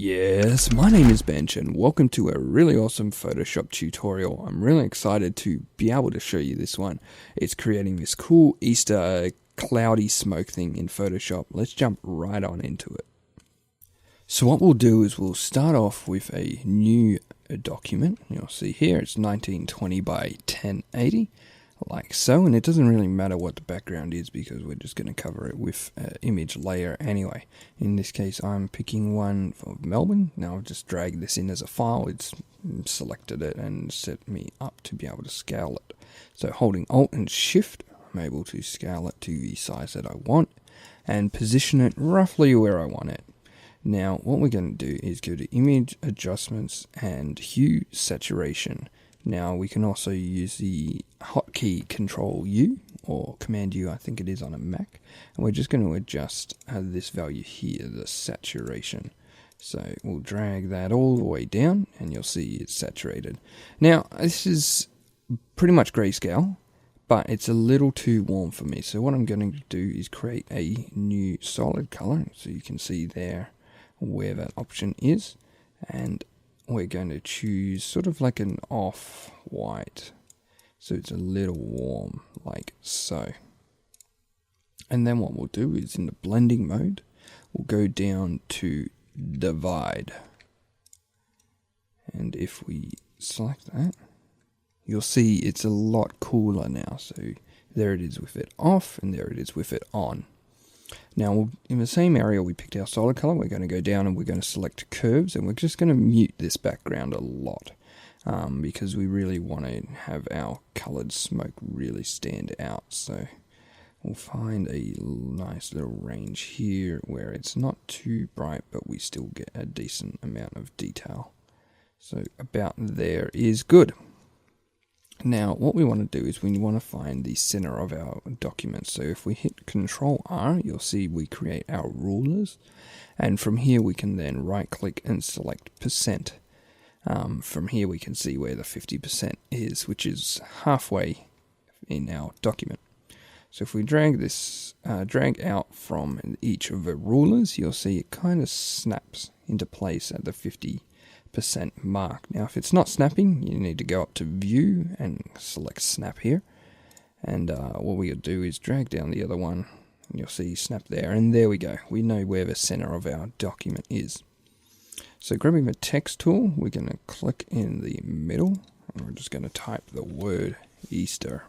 Yes, my name is Bench and welcome to a really awesome Photoshop tutorial. I'm really excited to be able to show you this one. It's creating this cool Easter cloudy smoke thing in Photoshop. Let's jump right on into it. So what we'll do is we'll start off with a new document. You'll see here it's 1920 by 1080. Like so, and it doesn't really matter what the background is because we're just going to cover it with an image layer anyway. In this case, I'm picking one for Melbourne. Now I've just dragged this in as a file. It's selected it and set me up to be able to scale it. So holding Alt and Shift, I'm able to scale it to the size that I want and position it roughly where I want it. Now what we're going to do is go to Image Adjustments and Hue Saturation. Now we can also use the hotkey Control U or Command U, I think it is on a Mac, and we're just going to adjust this value here, the saturation. So we'll drag that all the way down and you'll see it's saturated. Now this is pretty much grayscale, but it's a little too warm for me. So what I'm going to do is create a new solid color, so you can see there where that option is, and we're going to choose sort of like an off-white, so it's a little warm, like so. And then what we'll do is in the blending mode, we'll go down to divide. And if we select that, you'll see it's a lot cooler now. So there it is with it off, and there it is with it on. Now, in the same area we picked our solid color, we're going to go down and we're going to select curves, and we're just going to mute this background a lot because we really want to have our colored smoke really stand out. So we'll find a nice little range here where it's not too bright, but we still get a decent amount of detail. So about there is good. Now, what we want to do is we want to find the center of our document. So if we hit Control R, you'll see we create our rulers. And from here, we can then right click and select percent. From here, we can see where the 50% is, which is halfway in our document. So if we drag this, drag out from each of the rulers, you'll see it kind of snaps into place at the 50% mark. Now if it's not snapping, you need to go up to View and select Snap here, and what we'll do is drag down the other one and you'll see snap there, and there we go. We know where the center of our document is. So grabbing the text tool, we're going to click in the middle and we're just going to type the word Easter.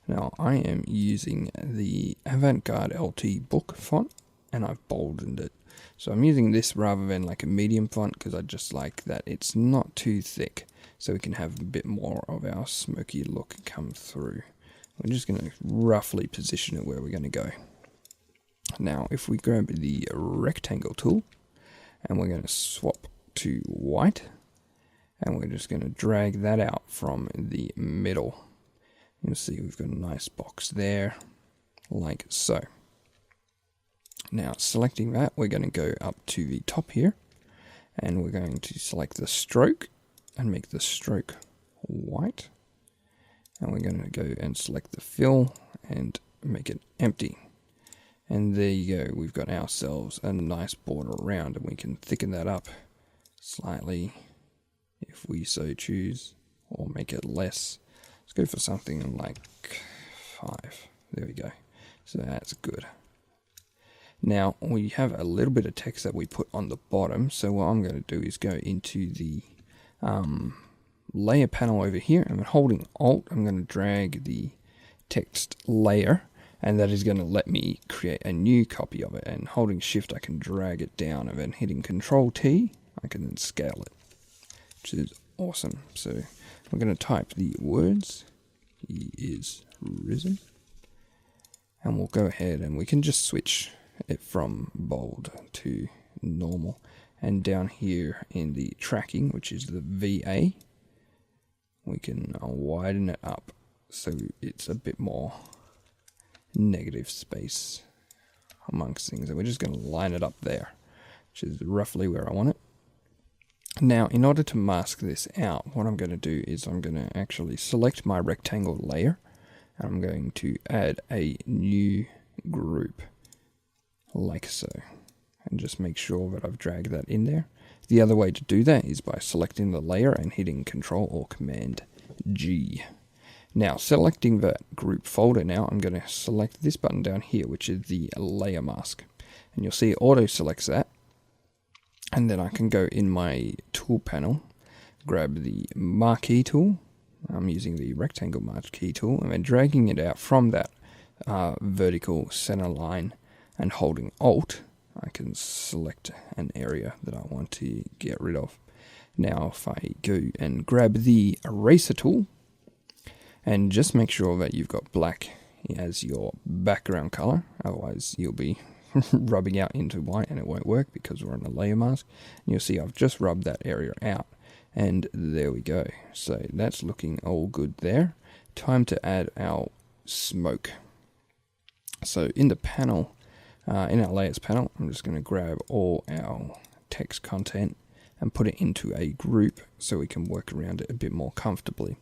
Now I am using the Avantgarde LT book font and I've boldened it. So I'm using this rather than like a medium font because I just like that it's not too thick, so we can have a bit more of our smoky look come through. We're just going to roughly position it where we're going to go. Now if we grab the rectangle tool and we're going to swap to white, and we're just going to drag that out from the middle. You'll see we've got a nice box there, like so. Now selecting that, we're going to go up to the top here and we're going to select the stroke and make the stroke white, and we're going to go and select the fill and make it empty, and there you go. We've got ourselves a nice border around, and we can thicken that up slightly if we so choose, or make it less. Let's go for something like 5. There we go. So that's good. Now we have a little bit of text that we put on the bottom, so what I'm going to do is go into the layer panel over here, and holding Alt, I'm going to drag the text layer, and that is going to let me create a new copy of it, and holding Shift I can drag it down, and then hitting Control T I can then scale it, which is awesome. So we're going to type the words, He is risen, and we'll go ahead and we can just switch it from bold to normal, and down here in the tracking, which is the VA, we can widen it up so it's a bit more negative space amongst things, and we're just going to line it up there, which is roughly where I want it. Now in order to mask this out, what I'm going to do is I'm going to actually select my rectangle layer, and I'm going to add a new group like so, and just make sure that I've dragged that in there. The other way to do that is by selecting the layer and hitting Control or Command G. Now, selecting that group folder now, I'm going to select this button down here, which is the layer mask. And you'll see it auto selects that. And then I can go in my tool panel, grab the marquee tool. I'm using the rectangle marquee tool, and then dragging it out from that vertical center line and holding Alt, I can select an area that I want to get rid of. Now, if I go and grab the eraser tool, and just make sure that you've got black as your background color, otherwise you'll be rubbing out into white and it won't work because we're on a layer mask. And you'll see I've just rubbed that area out, and there we go. So that's looking all good there. Time to add our smoke. So in the panel, in our layers panel, I'm just going to grab all our text content and put it into a group so we can work around it a bit more comfortably.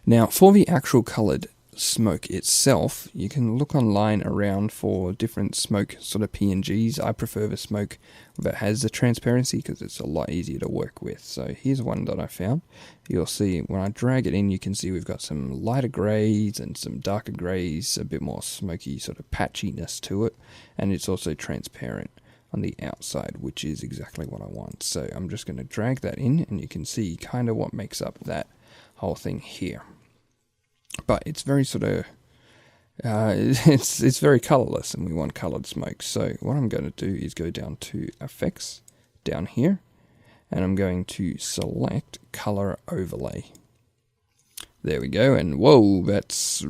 Now, for the actual colored smoke itself, you can look online around for different smoke sort of PNGs. I prefer the smoke that has the transparency because it's a lot easier to work with. So here's one that I found. You'll see when I drag it in, you can see we've got some lighter grays and some darker grays, a bit more smoky sort of patchiness to it, and it's also transparent on the outside, which is exactly what I want. So I'm just going to drag that in, and you can see kind of what makes up that whole thing here. But it's very sort of, it's very colorless, and we want colored smoke. So what I'm going to do is go down to Effects, down here, and I'm going to select Color Overlay. There we go, and whoa, that's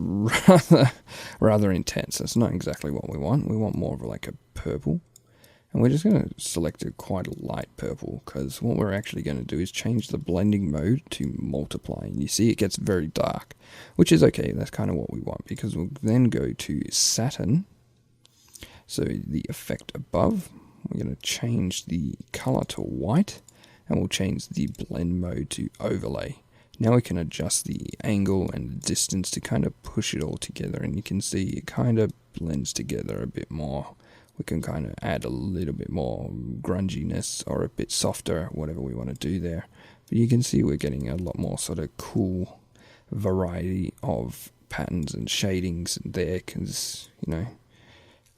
rather intense. That's not exactly what we want. We want more of like a purple. And we're just going to select a quite a light purple, because what we're actually going to do is change the blending mode to multiply. And you see it gets very dark, which is okay. That's kind of what we want, because we'll then go to Satin. So the effect above, we're going to change the color to white, and we'll change the blend mode to overlay. Now we can adjust the angle and the distance to kind of push it all together, and you can see it kind of blends together a bit more. We can kind of add a little bit more grunginess or a bit softer, whatever we want to do there. But you can see we're getting a lot more sort of cool variety of patterns and shadings there, because, you know,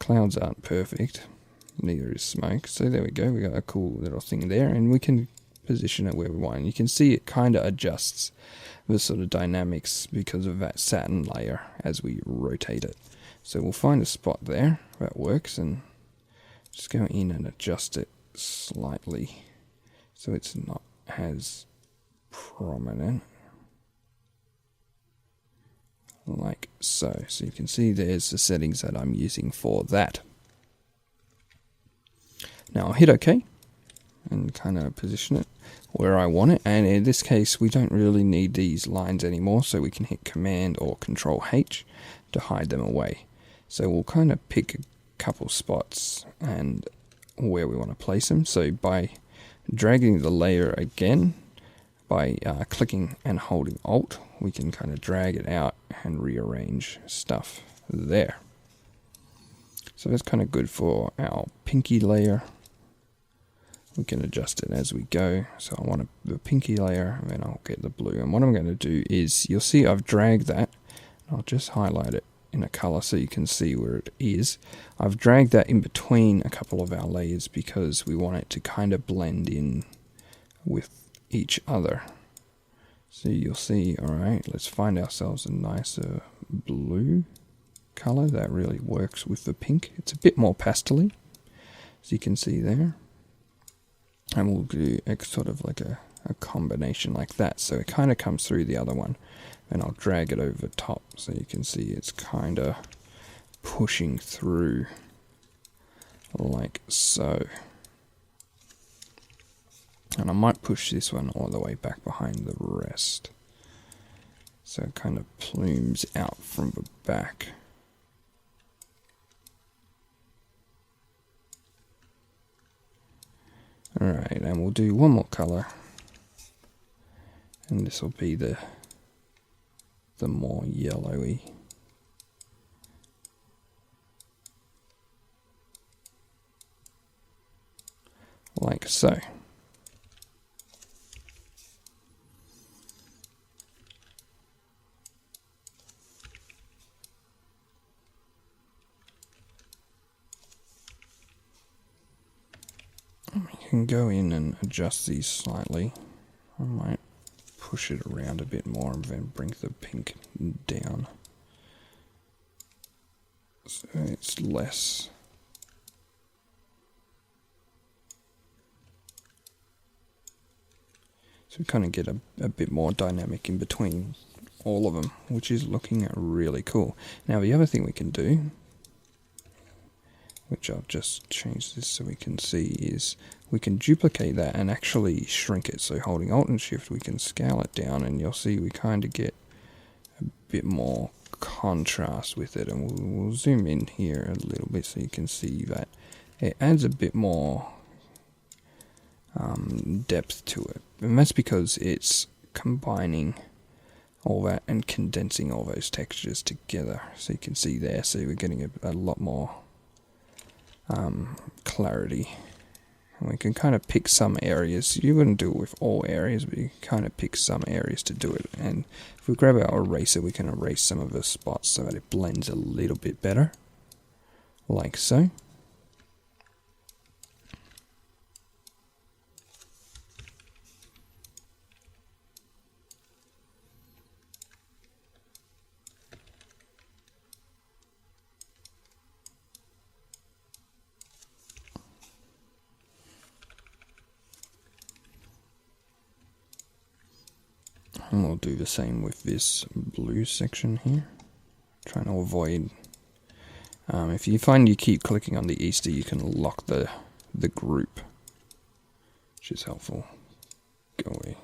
clouds aren't perfect, neither is smoke. So there we go, we got a cool little thing there, and we can position it where we want. And you can see it kind of adjusts the sort of dynamics because of that satin layer as we rotate it. So we'll find a spot there that works and just go in and adjust it slightly so it's not as prominent, like so. So you can see there's the settings that I'm using for that. Now I'll hit OK and kind of position it where I want it, and in this case we don't really need these lines anymore, so we can hit Command or Control H to hide them away. So we'll kind of pick a couple spots and where we want to place them. So by dragging the layer again, by clicking and holding Alt, we can kind of drag it out and rearrange stuff there. So that's kind of good for our pinky layer. We can adjust it as we go. So I want the pinky layer, and then I'll get the blue. And what I'm going to do is, you'll see I've dragged that. I'll just highlight it in a color so you can see where it is. I've dragged that in between a couple of our layers because we want it to kind of blend in with each other. So you'll see, alright, let's find ourselves a nicer blue color that really works with the pink. It's a bit more pastel-y, as you can see there. And we'll do sort of like a combination like that, so it kind of comes through the other one. And I'll drag it over top so you can see it's kind of pushing through like so. And I might push this one all the way back behind the rest, so it kind of plumes out from the back. Alright, and we'll do one more color, and this will be the more yellowy. Like so. You can go in and adjust these slightly. I might push it around a bit more and then bring the pink down so it's less. So we kind of get a bit more dynamic in between all of them, which is looking really cool. Now the other thing we can do, which I'll just change this so we can see, is we can duplicate that and actually shrink it. So holding Alt and Shift, we can scale it down, and you'll see we kind of get a bit more contrast with it. And we'll zoom in here a little bit so you can see that it adds a bit more depth to it. And that's because it's combining all that and condensing all those textures together. So you can see there, so we're getting a lot more clarity. And we can kind of pick some areas. You wouldn't do it with all areas, but you kind of pick some areas to do it. And if we grab our eraser, we can erase some of the spots so that it blends a little bit better, like so. And we'll do the same with this blue section here. Trying to avoid... if you find you keep clicking on the Easter, you can lock the group, which is helpful. Go away.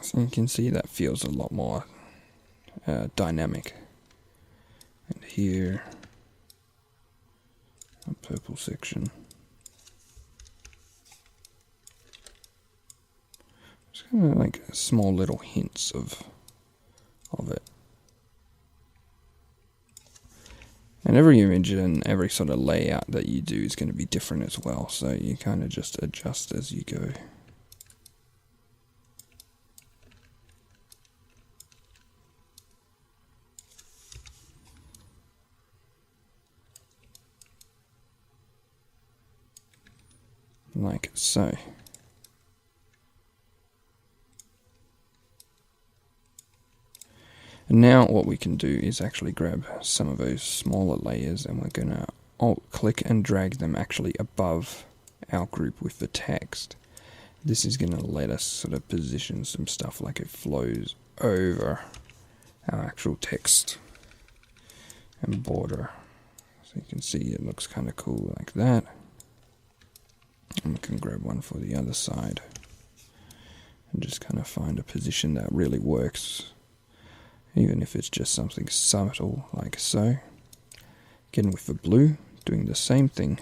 So you can see that feels a lot more dynamic. And here, a purple section. Just kind of like small little hints of it. And every image and every sort of layout that you do is going to be different as well, so you kind of just adjust as you go. Like so. And now what we can do is actually grab some of those smaller layers, and we're going to Alt click and drag them actually above our group with the text. This is going to let us sort of position some stuff like it flows over our actual text and border. So you can see it looks kind of cool like that. And we can grab one for the other side and just kind of find a position that really works, even if it's just something subtle like so. Again with the blue, doing the same thing.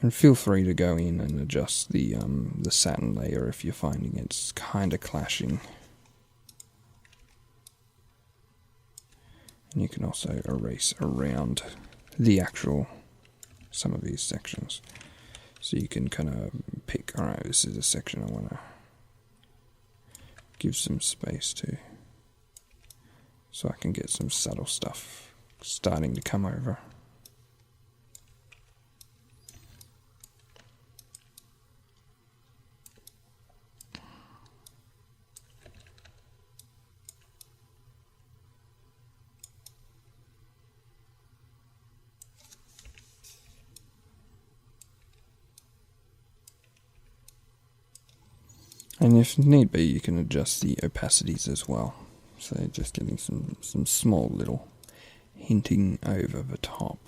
And feel free to go in and adjust the satin layer if you're finding it's kind of clashing. And you can also erase around the actual some of these sections, so you can kind of pick, alright, this is a section I want to give some space to, so I can get some subtle stuff starting to come over. And if need be, you can adjust the opacities as well. So just getting some small little hinting over the top.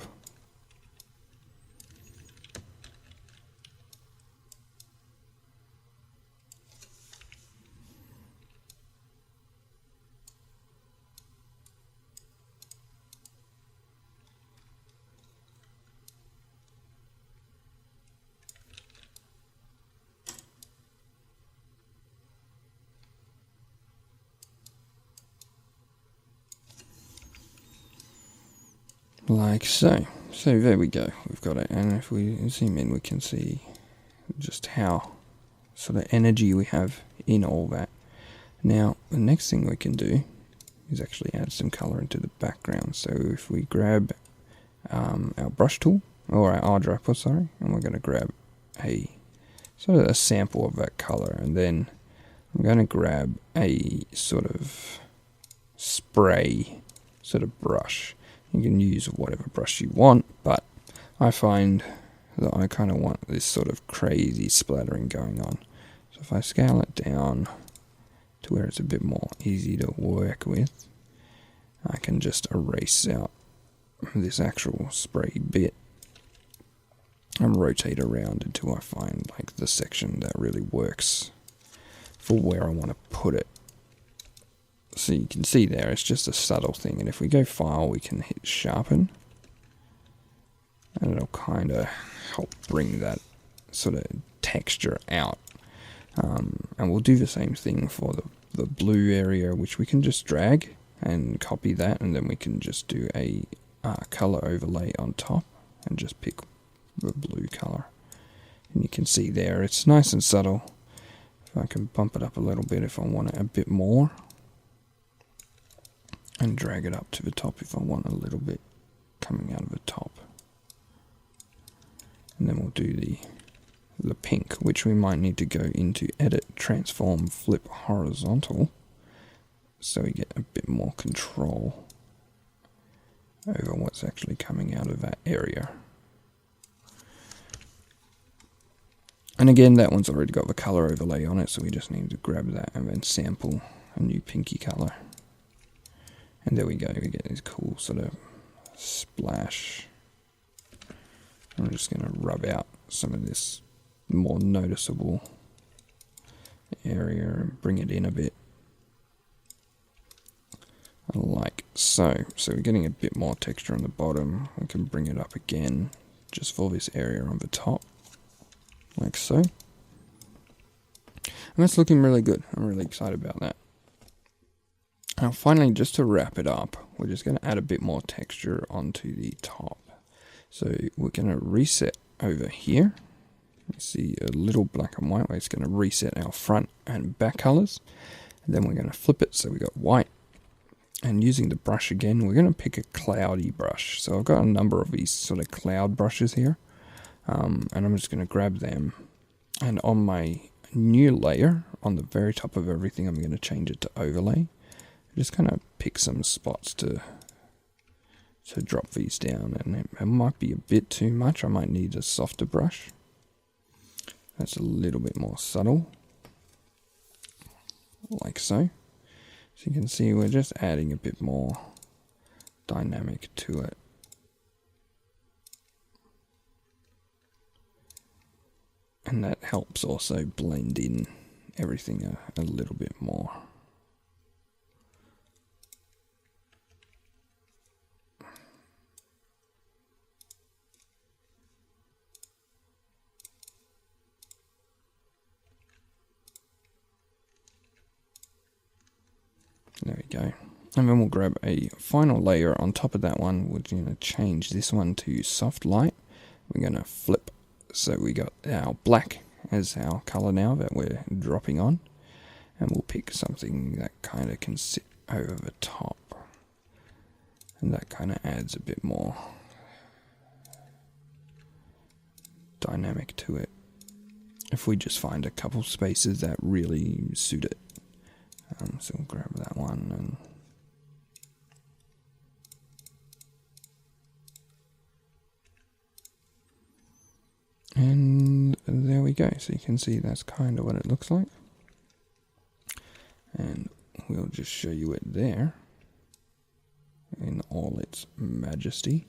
Like so. So there we go, we've got it. And if we zoom in, we can see just how sort of energy we have in all that. Now, the next thing we can do is actually add some color into the background. So if we grab our brush tool, or our eyedropper, sorry, and we're going to grab a sort of a sample of that color, and then I'm going to grab a sort of spray sort of brush. You can use whatever brush you want, but I find that I kind of want this sort of crazy splattering going on. So if I scale it down to where it's a bit more easy to work with, I can just erase out this actual spray bit and rotate around until I find like the section that really works for where I want to put it. So you can see there, it's just a subtle thing, and if we go File, we can hit Sharpen, and it'll kind of help bring that sort of texture out. And we'll do the same thing for the blue area, which we can just drag and copy that, and then we can just do a color overlay on top and just pick the blue color. And you can see there, it's nice and subtle. If I can bump it up a little bit if I want it a bit more, and drag it up to the top if I want a little bit coming out of the top. And then we'll do the pink, which we might need to go into Edit, Transform, Flip Horizontal, so we get a bit more control over what's actually coming out of that area. And again, that one's already got the color overlay on it, so we just need to grab that and then sample a new pinky color. And there we go, we get this cool sort of splash. I'm just going to rub out some of this more noticeable area and bring it in a bit. Like so. So we're getting a bit more texture on the bottom. We can bring it up again just for this area on the top. Like so. And that's looking really good. I'm really excited about that. Now finally, just to wrap it up, we're just going to add a bit more texture onto the top. So we're going to reset over here. You see a little black and white where it's going to reset our front and back colors. And then we're going to flip it so we got white. And using the brush again, we're going to pick a cloudy brush. So I've got a number of these sort of cloud brushes here. And I'm just going to grab them. And on my new layer, on the very top of everything, I'm going to change it to overlay. Just kind of pick some spots to drop these down, and it might be a bit too much. I might need a softer brush. That's a little bit more subtle, like so. So you can see we're just adding a bit more dynamic to it. And that helps also blend in everything a little bit more. There we go. And then we'll grab a final layer on top of that one. We're going to change this one to soft light. We're going to flip. So we got our black as our color now that we're dropping on. And we'll pick something that kind of can sit over the top. And that kind of adds a bit more dynamic to it. If we just find a couple spaces that really suit it. So we'll grab that one and there we go. So you can see that's kind of what it looks like. And we'll just show you it there in all its majesty.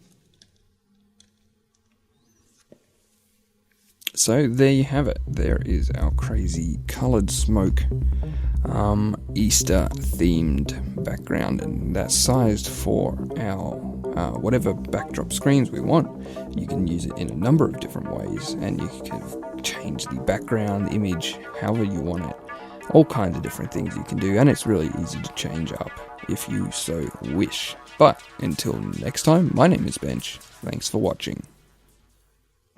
So there you have it. There is our crazy coloured smoke Easter themed background, and that's sized for our whatever backdrop screens we want. You can use it in a number of different ways, and you can change the background, the image, however you want it. All kinds of different things you can do, and it's really easy to change up if you so wish. But until next time, my name is Bench. Thanks for watching.